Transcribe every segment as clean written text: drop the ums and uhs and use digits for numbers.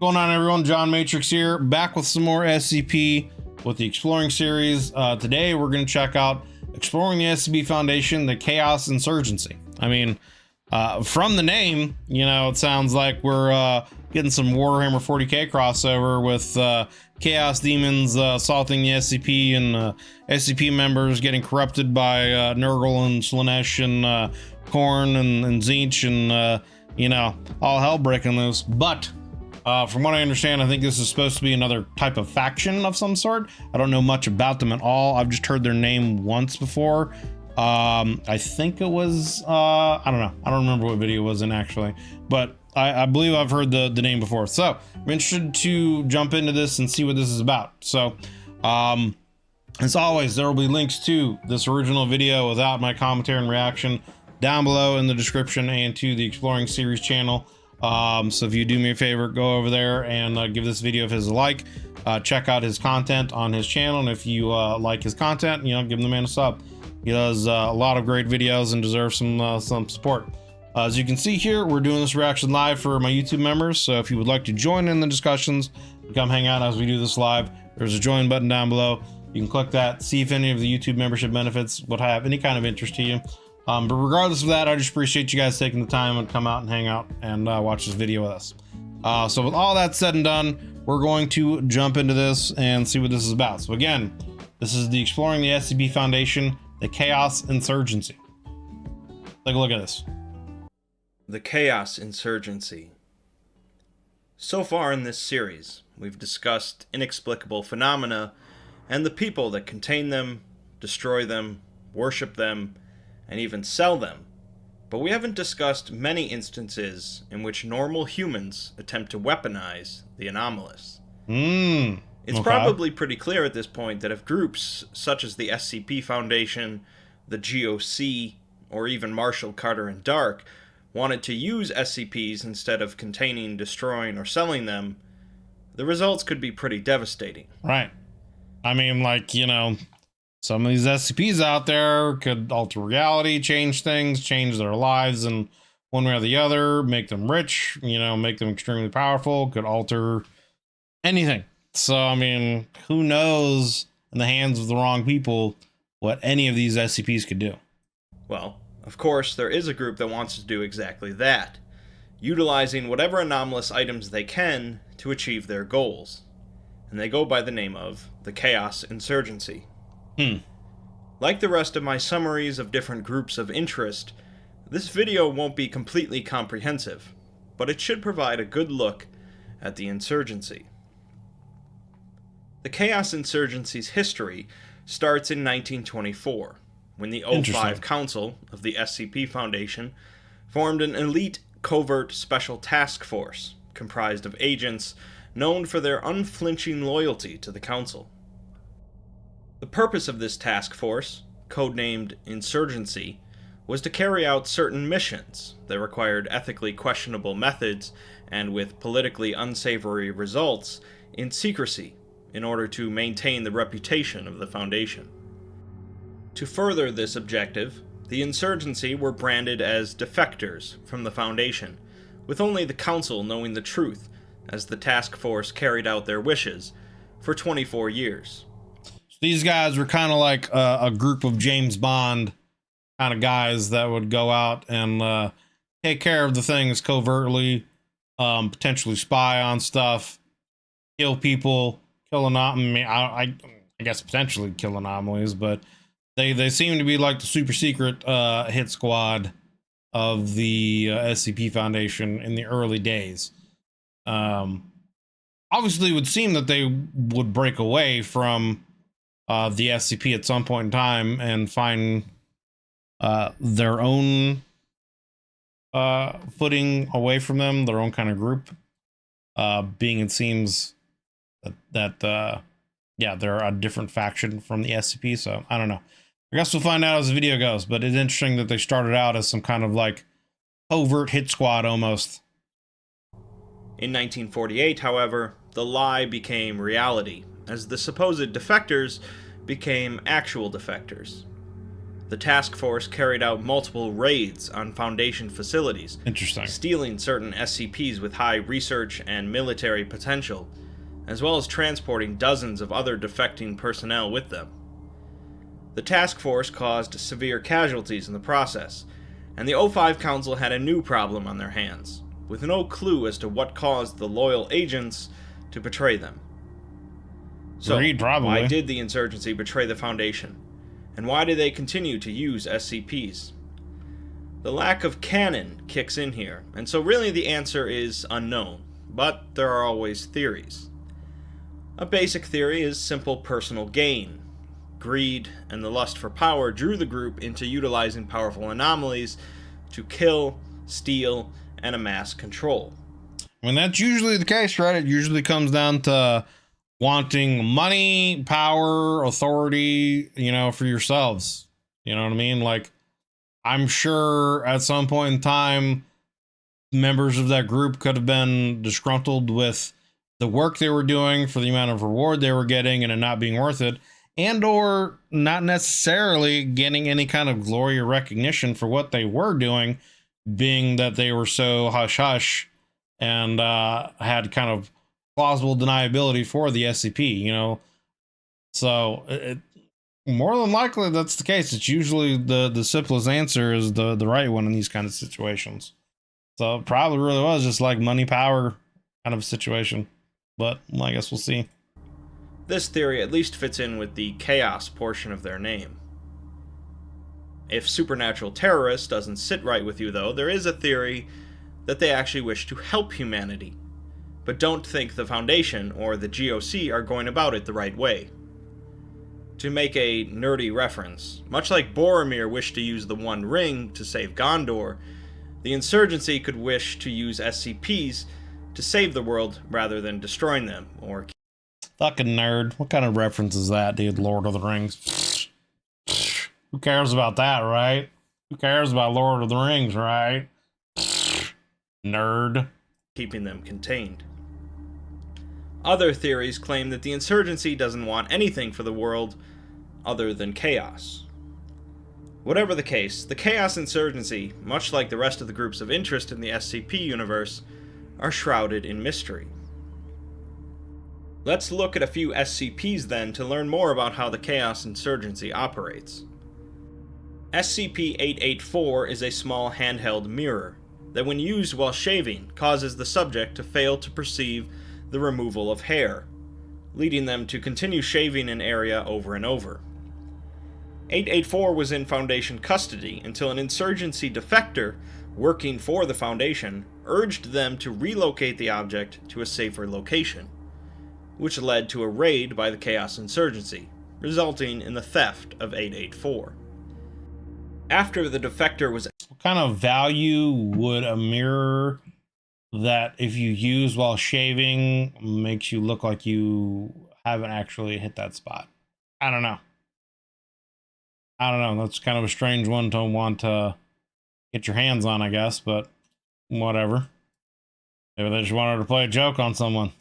Going on, everyone? John Matrix here, back with some more SCP with the Exploring series. Today we're going to check out Exploring the SCP Foundation, the Chaos Insurgency. I mean, from the name, you know, it sounds like we're getting some Warhammer 40k crossover with Chaos Demons assaulting the SCP and SCP members getting corrupted by Nurgle and Slanesh and Korn and Tzeentch and, you know, all hell breaking loose. But from what I understand, I think this is supposed to be another type of faction of some sort. I don't know much about them at all. I've just heard their name once before. I think it was, I don't know. I don't remember what video it was in actually, but I believe I've heard the name before. So I'm interested to jump into this and see what this is about. So, as always, there will be links to this original video without my commentary and reaction down below in the description and to the Exploring series channel. So if you do me a favor, go over there and give this video a like. Check out his content on his channel, and if you like his content, you know, give him the man a sub. He does a lot of great videos and deserves some support. As you can see here, we're doing this reaction live for my YouTube members, so if you would like to join in the discussions, come hang out as we do this live, there's a join button down below. You can click that, see if any of the YouTube membership benefits would have any kind of interest to you. But regardless of that, I just appreciate you guys taking the time and come out and hang out and watch this video with us. So with all that said and done, we're going to jump into this and see what this is about. So again, this is the Exploring the SCP Foundation, the Chaos Insurgency. Take a look at this. The Chaos Insurgency. So far in this series, we've discussed inexplicable phenomena and the people that contain them, destroy them, worship them, and even sell them, but we haven't discussed many instances in which normal humans attempt to weaponize the anomalous. It's probably pretty clear at this point that if groups such as the SCP Foundation, the GOC, or even Marshall, Carter, and Dark wanted to use SCPs instead of containing, destroying, or selling them, the results could be pretty devastating. Right. I mean, like, you know, some of these SCPs out there could alter reality, change things, change their lives in one way or the other, make them rich, you know, make them extremely powerful, could alter anything. So, I mean, who knows in the hands of the wrong people what any of these SCPs could do. Well, of course, there is a group that wants to do exactly that, utilizing whatever anomalous items they can to achieve their goals. And they go by the name of the Chaos Insurgency. Like the rest of my summaries of different groups of interest, this video won't be completely comprehensive, but it should provide a good look at the insurgency. The Chaos Insurgency's history starts in 1924, when the O5 Council of the SCP Foundation formed an elite covert special task force comprised of agents known for their unflinching loyalty to the Council. The purpose of this task force, codenamed Insurgency, was to carry out certain missions that required ethically questionable methods and with politically unsavory results in secrecy in order to maintain the reputation of the Foundation. To further this objective, the Insurgency were branded as defectors from the Foundation, with only the Council knowing the truth as the task force carried out their wishes for 24 years. These guys were kind of like a group of James Bond kind of guys that would go out and take care of the things covertly, potentially spy on stuff, kill people, kill anomalies. I guess potentially kill anomalies, but they seem to be like the super secret hit squad of the SCP Foundation in the early days. Obviously, it would seem that they would break away from the SCP at some point in time and find their own footing away from them, their own kind of group, being it seems that yeah, they're a different faction from the SCP. So I don't know, I guess we'll find out as the video goes, but it's interesting that they started out as some kind of like covert hit squad almost. In 1948, however, the lie became reality, as the supposed defectors became actual defectors. The task force carried out multiple raids on Foundation facilities, Interesting. stealing certain SCPs with high research and military potential, as well as transporting dozens of other defecting personnel with them. The task force caused severe casualties in the process, and the O5 Council had a new problem on their hands, with no clue as to what caused the loyal agents to betray them. So, why did the Insurgency betray the Foundation? And why do they continue to use SCPs? The lack of canon kicks in here, and so really the answer is unknown, but there are always theories. A basic theory is simple personal gain. Greed and the lust for power drew the group into utilizing powerful anomalies to kill, steal, and amass control. I mean, that's usually the case, right? It usually comes down to wanting money, power, authority, for yourselves. You know what I mean? Like, I'm sure at some point in time, members of that group could have been disgruntled with the work they were doing for the amount of reward they were getting and it not being worth it, and or not necessarily getting any kind of glory or recognition for what they were doing, being that they were so hush-hush and had kind of plausible deniability for the SCP, So more than likely that's the case. It's usually the simplest answer is the right one in these kind of situations. So it probably really was just like money, power kind of situation. But I guess we'll see. This theory at least fits in with the chaos portion of their name. If supernatural terrorist doesn't sit right with you, though, there is a theory that they actually wish to help humanity, but don't think the Foundation or the GOC are going about it the right way. To make a nerdy reference, much like Boromir wished to use the One Ring to save Gondor, the Insurgency could wish to use SCPs to save the world rather than destroying them, or... Fucking nerd. What kind of reference is that, dude? Lord of the Rings. Who cares about that, right? Who cares about Lord of the Rings, right? Nerd. Keeping them contained. Other theories claim that the Insurgency doesn't want anything for the world other than chaos. Whatever the case, the Chaos Insurgency, much like the rest of the groups of interest in the SCP universe, are shrouded in mystery. Let's look at a few SCPs then to learn more about how the Chaos Insurgency operates. SCP-884 is a small handheld mirror that, when used while shaving, causes the subject to fail to perceive the removal of hair, leading them to continue shaving an area over and over. 884 was in Foundation custody until an Insurgency defector working for the Foundation urged them to relocate the object to a safer location, which led to a raid by the Chaos Insurgency, resulting in the theft of 884. After the defector was... What kind of value would a mirror that, if you use while shaving, makes you look like you haven't actually hit that spot? I don't know. That's kind of a strange one to want to get your hands on, I guess, but whatever. Maybe they just wanted to play a joke on someone.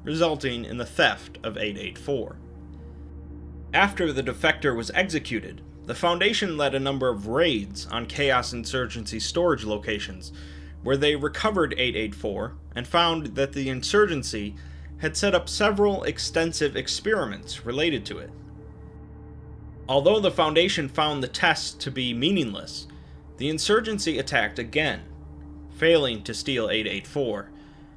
Resulting in the theft of 884. After the defector was executed, the Foundation led a number of raids on Chaos Insurgency storage locations, where they recovered 884 and found that the Insurgency had set up several extensive experiments related to it. Although the Foundation found the tests to be meaningless, the Insurgency attacked again, failing to steal 884,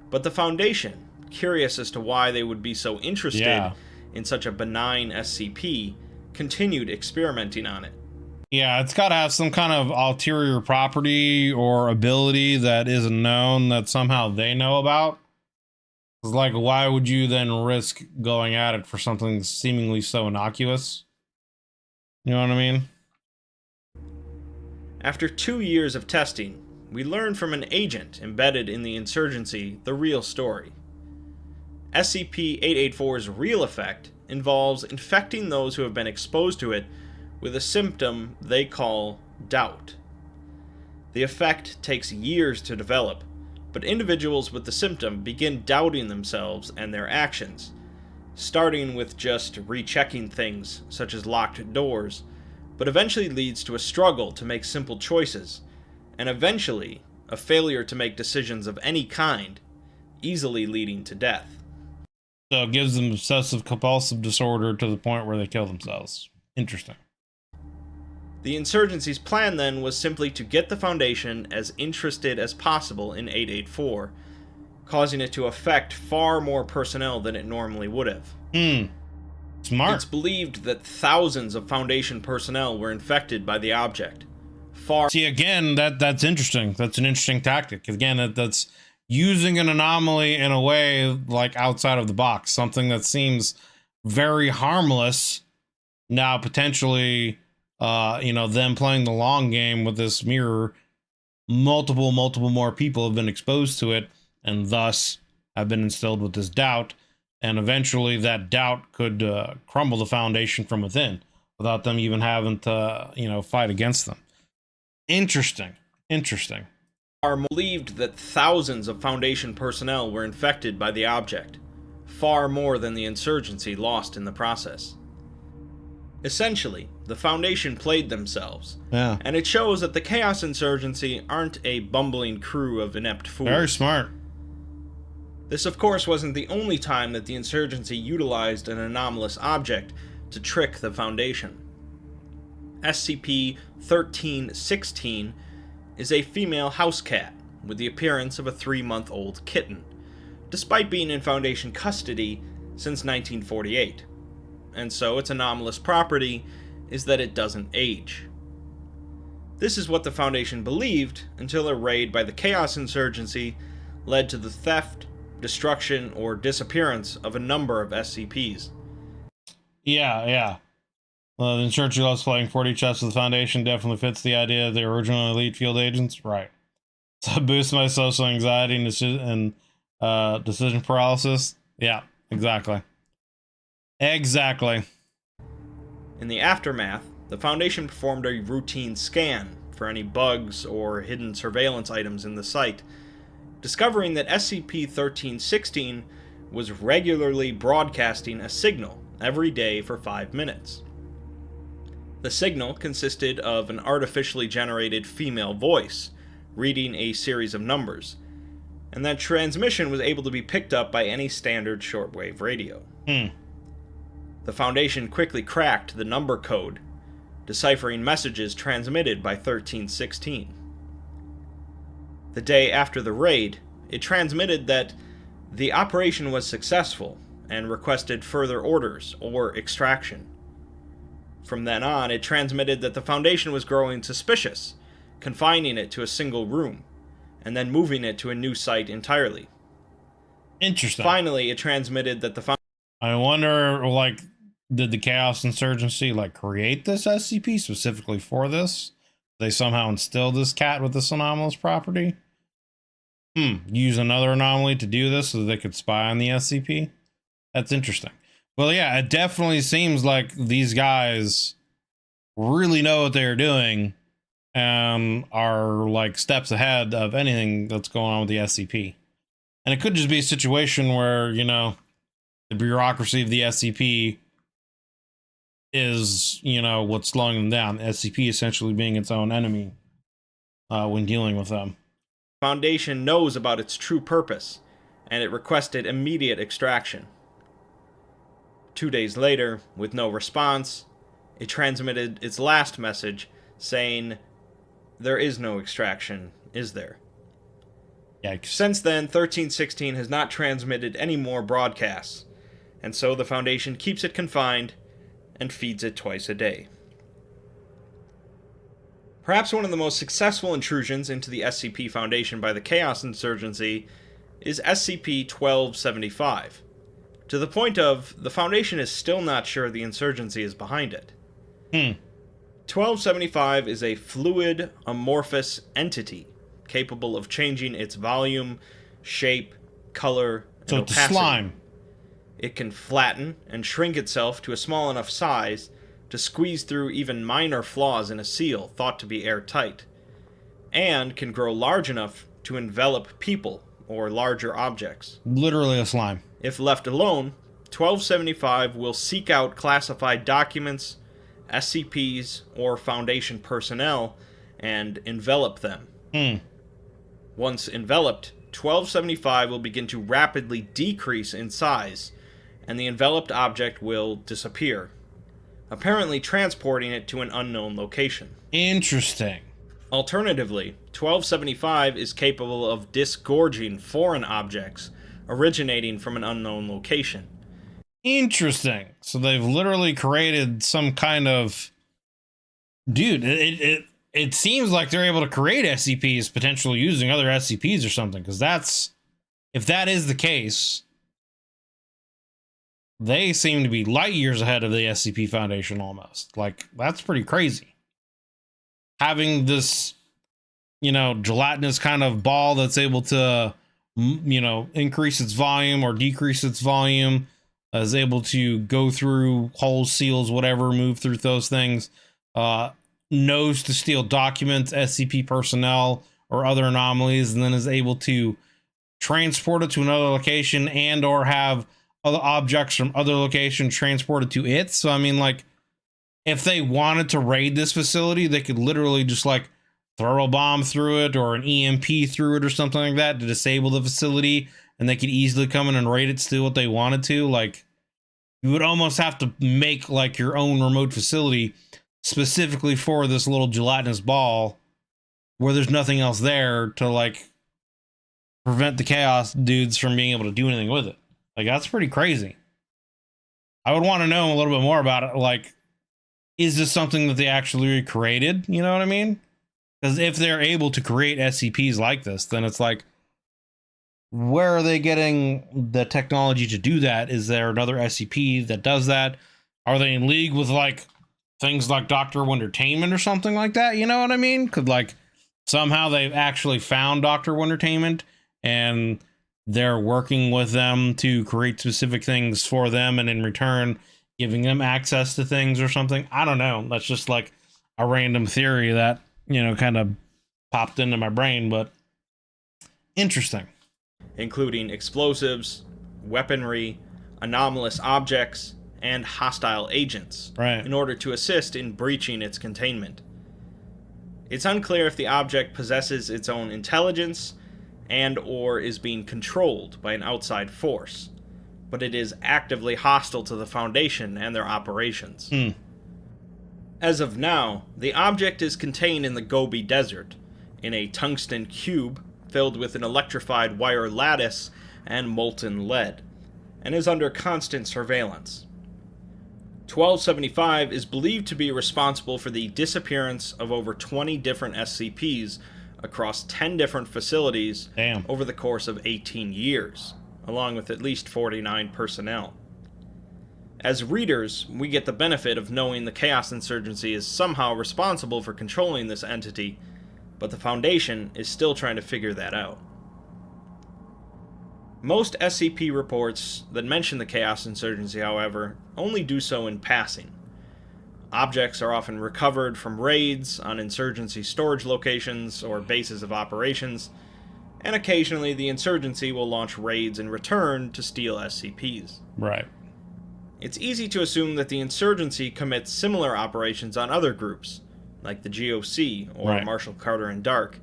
but the Foundation, curious as to why they would be so interested in such a benign SCP, continued experimenting on it. Yeah, it's got to have some kind of ulterior property or ability that isn't known that somehow they know about. It's like, why would you then risk going at it for something seemingly so innocuous? You know what I mean? After 2 years of testing, we learned from an agent embedded in the Insurgency the real story. SCP-884's real effect involves infecting those who have been exposed to it with a symptom they call doubt. The effect takes years to develop, but individuals with the symptom begin doubting themselves and their actions, starting with just rechecking things such as locked doors, but eventually leads to a struggle to make simple choices, and eventually a failure to make decisions of any kind, easily leading to death. So it gives them obsessive compulsive disorder to the point where they kill themselves. Interesting. The Insurgency's plan then was simply to get the Foundation as interested as possible in 884, causing it to affect far more personnel than it normally would have. Smart. It's believed that thousands of Foundation personnel were infected by the object. See, again, that's interesting. That's an interesting tactic. Again, that's using an anomaly in a way like outside of the box, something that seems very harmless. Now, potentially, them playing the long game with this mirror, multiple more people have been exposed to it, and thus have been instilled with this doubt. And eventually that doubt could crumble the Foundation from within without them even having to, fight against them. Interesting. Are believed that thousands of Foundation personnel were infected by the object, far more than the Insurgency lost in the process. Essentially, the Foundation played themselves, and it shows that the Chaos Insurgency aren't a bumbling crew of inept fools. Very smart. This, of course, wasn't the only time that the Insurgency utilized an anomalous object to trick the Foundation. SCP-1316 is a female house cat with the appearance of a 3-month-old kitten, despite being in Foundation custody since 1948. And so its anomalous property is that it doesn't age. This is what the Foundation believed until a raid by the Chaos Insurgency led to the theft, destruction, or disappearance of a number of SCPs. Yeah. Well, the Insurgency loves playing 40 chess with the Foundation definitely fits the idea of the original elite field agents. Right. So it boosts my social anxiety and decision paralysis. Yeah, exactly. In the aftermath, the Foundation performed a routine scan for any bugs or hidden surveillance items in the site, discovering that SCP-1316 was regularly broadcasting a signal every day for 5 minutes. The signal consisted of an artificially generated female voice reading a series of numbers, and that transmission was able to be picked up by any standard shortwave radio. The Foundation quickly cracked the number code, deciphering messages transmitted by 1316. The day after the raid, it transmitted that the operation was successful and requested further orders or extraction. From then on, it transmitted that the Foundation was growing suspicious, confining it to a single room, and then moving it to a new site entirely. Interesting. Finally, it transmitted that the I wonder, did the Chaos Insurgency, create this SCP specifically for this? They somehow instilled this cat with this anomalous property? Use another anomaly to do this so that they could spy on the SCP? That's interesting. Well, yeah, it definitely seems like these guys really know what they're doing and are, steps ahead of anything that's going on with the SCP. And it could just be a situation where, the bureaucracy of the SCP is, what's slowing them down. The SCP essentially being its own enemy when dealing with them. Foundation knows about its true purpose, and it requested immediate extraction. 2 days later, with no response, it transmitted its last message saying, "There is no extraction, is there?" Yikes. Since then, 1316 has not transmitted any more broadcasts, and so the Foundation keeps it confined and feeds it twice a day. Perhaps one of the most successful intrusions into the SCP Foundation by the Chaos Insurgency is SCP-1275, to the point of the Foundation is still not sure the Insurgency is behind it. 1275 is a fluid, amorphous entity capable of changing its volume, shape, color, and opacity. So it's slime. It can flatten and shrink itself to a small enough size to squeeze through even minor flaws in a seal thought to be airtight, and can grow large enough to envelop people or larger objects. Literally a slime. If left alone, 1275 will seek out classified documents, SCPs or Foundation personnel and envelop them. Once enveloped, 1275 will begin to rapidly decrease in size, and the enveloped object will disappear, apparently transporting it to an unknown location. Interesting. Alternatively, 1275 is capable of disgorging foreign objects originating from an unknown location. Interesting. So they've literally created some kind of... Dude, it seems like they're able to create SCPs potentially using other SCPs or something, because that's... If that is the case, they seem to be light years ahead of the SCP Foundation almost. Like, that's pretty crazy. Having this, you know, gelatinous kind of ball that's able to, you know, increase its volume or decrease its volume, is able to go through holes, seals, whatever, move through those things, knows to steal documents, SCP personnel, or other anomalies, and then is able to transport it to another location and or have other objects from other locations transported to it. So, I mean, like, if they wanted to raid this facility, they could literally just, like, throw a bomb through it or an EMP through it or something like that to disable the facility, and they could easily come in and raid it, steal what they wanted to. Like, you would almost have to make, like, your own remote facility specifically for this little gelatinous ball where there's nothing else there to, like, prevent the Chaos dudes from being able to do anything with it. Like, that's pretty crazy. I would want to know a little bit more about it. Like, is this something that they actually created? You know what I mean? Because if they're able to create SCPs like this, then it's like, where are they getting the technology to do that? Is there another SCP that does that? Are they in league with, like, things like Dr. Wondertainment or something like that? You know what I mean? Could, like, somehow they've actually found Dr. Wondertainment and they're working with them to create specific things for them, and in return giving them access to things or something. I don't know. That's just like a random theory that, you know, kind of popped into my brain, but interesting. Including explosives, weaponry, anomalous objects, and hostile agents, Right. in order to assist in breaching its containment. It's unclear if the object possesses its own intelligence and or is being controlled by an outside force, but it is actively hostile to the Foundation and their operations. As of now, the object is contained in the Gobi Desert, in a tungsten cube filled with an electrified wire lattice and molten lead, and is under constant surveillance. 1275 is believed to be responsible for the disappearance of over 20 different SCPs across 10 different facilities over the course of 18 years, along with at least 49 personnel. As readers, we get the benefit of knowing the Chaos Insurgency is somehow responsible for controlling this entity, but the Foundation is still trying to figure that out. Most SCP reports that mention the Chaos Insurgency, however, only do so in passing. Objects are often recovered from raids on insurgency storage locations or bases of operations, and occasionally the insurgency will launch raids in return to steal SCPs. Right. It's easy to assume that the insurgency commits similar operations on other groups, like the GOC or Marshall Carter and Dark.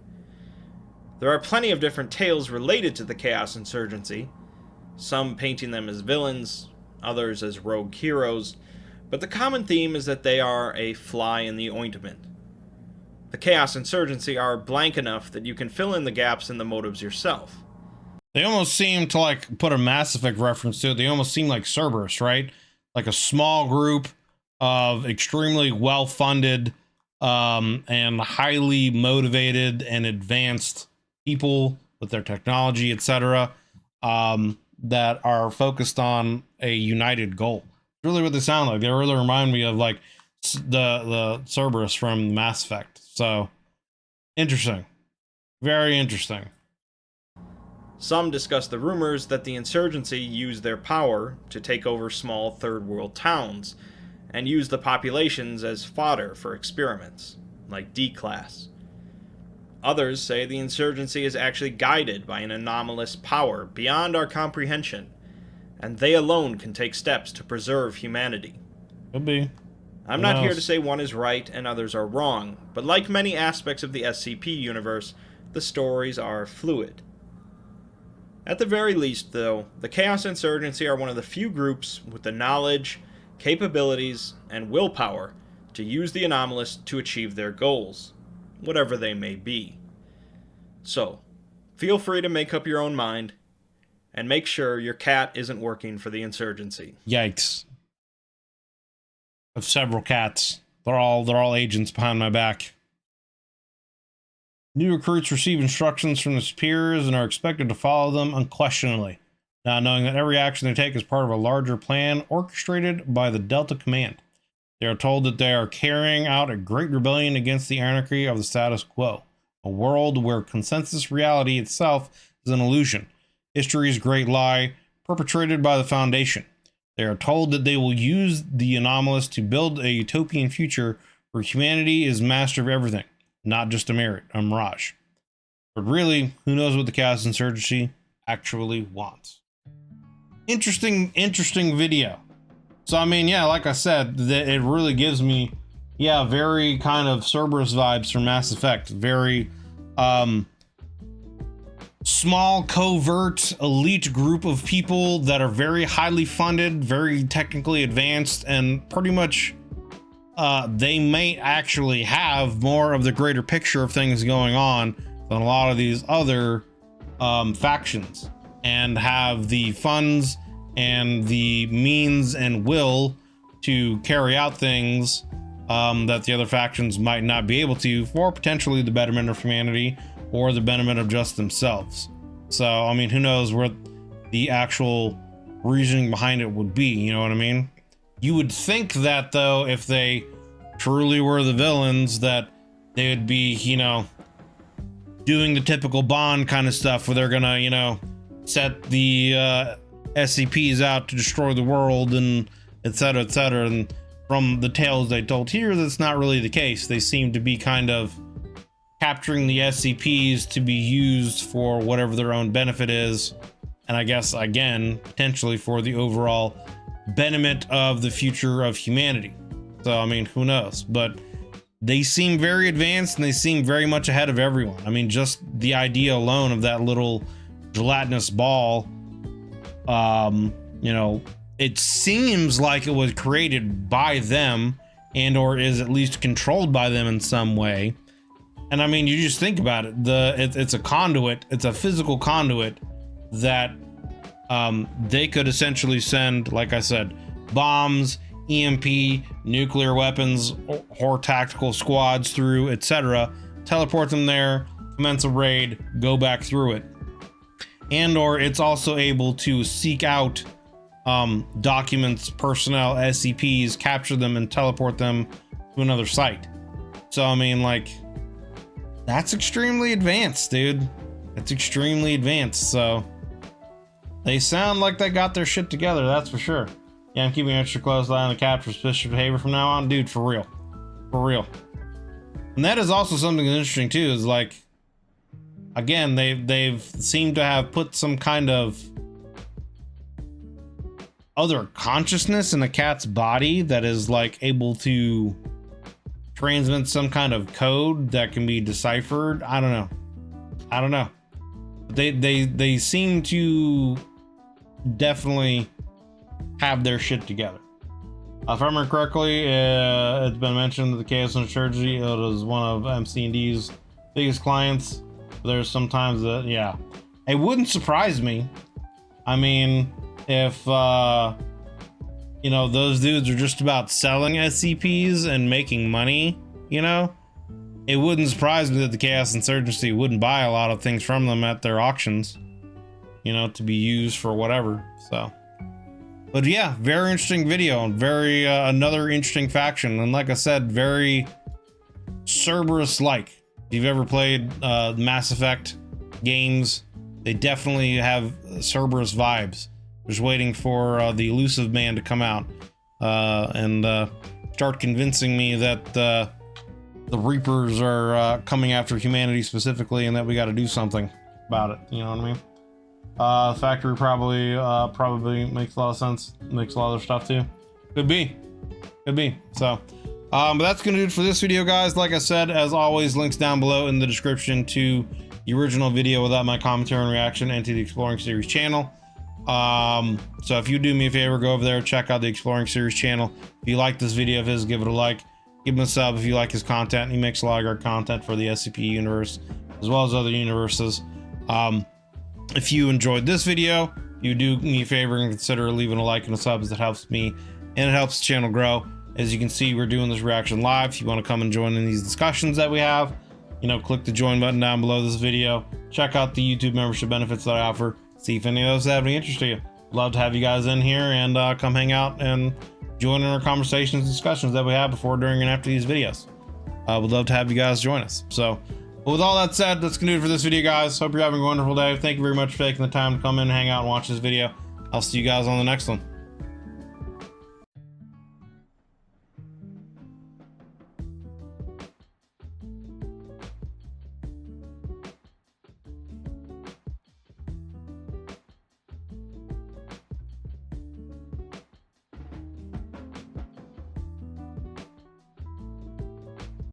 There are plenty of different tales related to the Chaos Insurgency, some painting them as villains, others as rogue heroes, but the common theme is that they are a fly in the ointment. The Chaos Insurgency are blank enough that you can fill in the gaps in the motives yourself. They almost seem to, like, put a Mass Effect reference to it. They almost seem like Cerberus, right? Like a small group of extremely well-funded and highly motivated and advanced people with their technology, etc., that are focused on a united goal. Really what they sound like. They really remind me of, like, the Cerberus from Mass Effect. So, interesting. Very interesting. Some discuss the rumors that the insurgency use their power to take over small third world towns and use the populations as fodder for experiments, like D-Class. Others say the insurgency is actually guided by an anomalous power beyond our comprehension, and they alone can take steps to preserve humanity. Could be. I'm not here to say one is right and others are wrong, but like many aspects of the SCP universe, the stories are fluid. At the very least, though, the Chaos Insurgency are one of the few groups with the knowledge, capabilities, and willpower to use the anomalous to achieve their goals, whatever they may be. So, feel free to make up your own mind, and make sure your cat isn't working for the Insurgency. Yikes. I have several cats. They're all agents behind my back. New recruits receive instructions from their superiors and are expected to follow them unquestioningly, not knowing that every action they take is part of a larger plan orchestrated by the Delta Command. They are told that they are carrying out a great rebellion against the anarchy of the status quo, a world where consensus reality itself is an illusion, history's great lie, perpetrated by the Foundation. They are told that they will use the anomalous to build a utopian future where humanity is master of everything, not just a mirage. But really, who knows what the Chaos Insurgency actually wants? Interesting video. So, I mean, yeah, like I said, that it really gives me, yeah, very kind of Cerberus vibes from Mass Effect. Very, small, covert, elite group of people that are very highly funded, very technically advanced, and pretty much they may actually have more of the greater picture of things going on than a lot of these other factions, and have the funds and the means and will to carry out things that the other factions might not be able to, for potentially the betterment of humanity or the betterment of just themselves. So, I mean, who knows what the actual reasoning behind it would be, you know what I mean? You would think that, though, if they truly were the villains, that they would be, you know, doing the typical Bond kind of stuff where they're gonna, you know, set the SCPs out to destroy the world and etc., etc. And from the tales they told here, that's not really the case. They seem to be kind of capturing the SCPs to be used for whatever their own benefit is, and I guess, again, potentially for the overall betterment of the future of humanity. So, I mean, who knows? But they seem very advanced, and they seem very much ahead of everyone. I mean, just the idea alone of that little gelatinous ball, you know, it seems like it was created by them, and or is at least controlled by them in some way. And I mean, you just think about it. It's a conduit. It's a physical conduit that they could essentially send, like I said, bombs, EMP, nuclear weapons, or tactical squads through, etc. Teleport them there, commence a raid, go back through it. And or it's also able to seek out documents, personnel, SCPs, capture them, and teleport them to another site. So, I mean, like, that's extremely advanced, dude. It's extremely advanced, so they sound like they got their shit together, that's for sure. Yeah, I'm keeping an extra close eye on the capture suspicious behavior from now on, dude, for real. For real. And that is also something interesting, too, is like, again, they've seemed to have put some kind of other consciousness in a cat's body that is, like, able to transmit some kind of code that can be deciphered. I don't know. They seem to definitely have their shit together. If I remember correctly, it's been mentioned that the Chaos Insurgency is one of MC&D's biggest clients. There's sometimes that, yeah, it wouldn't surprise me. I mean, if you know, those dudes are just about selling SCPs and making money, you know, it wouldn't surprise me that the Chaos Insurgency wouldn't buy a lot of things from them at their auctions, you know, to be used for whatever. So, but yeah, very interesting video, and very another interesting faction, and like I said, very Cerberus-like. If you've ever played Mass Effect games, they definitely have Cerberus vibes. Just waiting for the elusive man to come out and start convincing me that the Reapers are coming after humanity specifically, and that we got to do something about it. You know what I mean? Factory probably makes a lot of sense. Makes a lot of other stuff too. Could be. So, but that's gonna do it for this video, guys. Like I said, as always, links down below in the description to the original video without my commentary and reaction, and to the Exploring Series channel. So if you do me a favor, go over there, check out the Exploring Series channel. If you like this video of his, give it a like, give him a sub if you like his content. He makes a lot of great content for the SCP universe as well as other universes. If you enjoyed this video, you do me a favor and consider leaving a like and a sub, as it helps me and it helps the channel grow. As you can see, we're doing this reaction live. If you want to come and join in these discussions that we have, you know, click the join button down below this video. Check out the YouTube membership benefits that I offer. See if any of those have any interest to you. Love to have you guys in here and come hang out and join in our conversations and discussions that we have before, during, and after these videos. Would love to have you guys join us. So, with all that said, that's gonna do it for this video, guys. Hope you're having a wonderful day. Thank you very much for taking the time to come in and hang out and watch this video. I'll see you guys on the next one.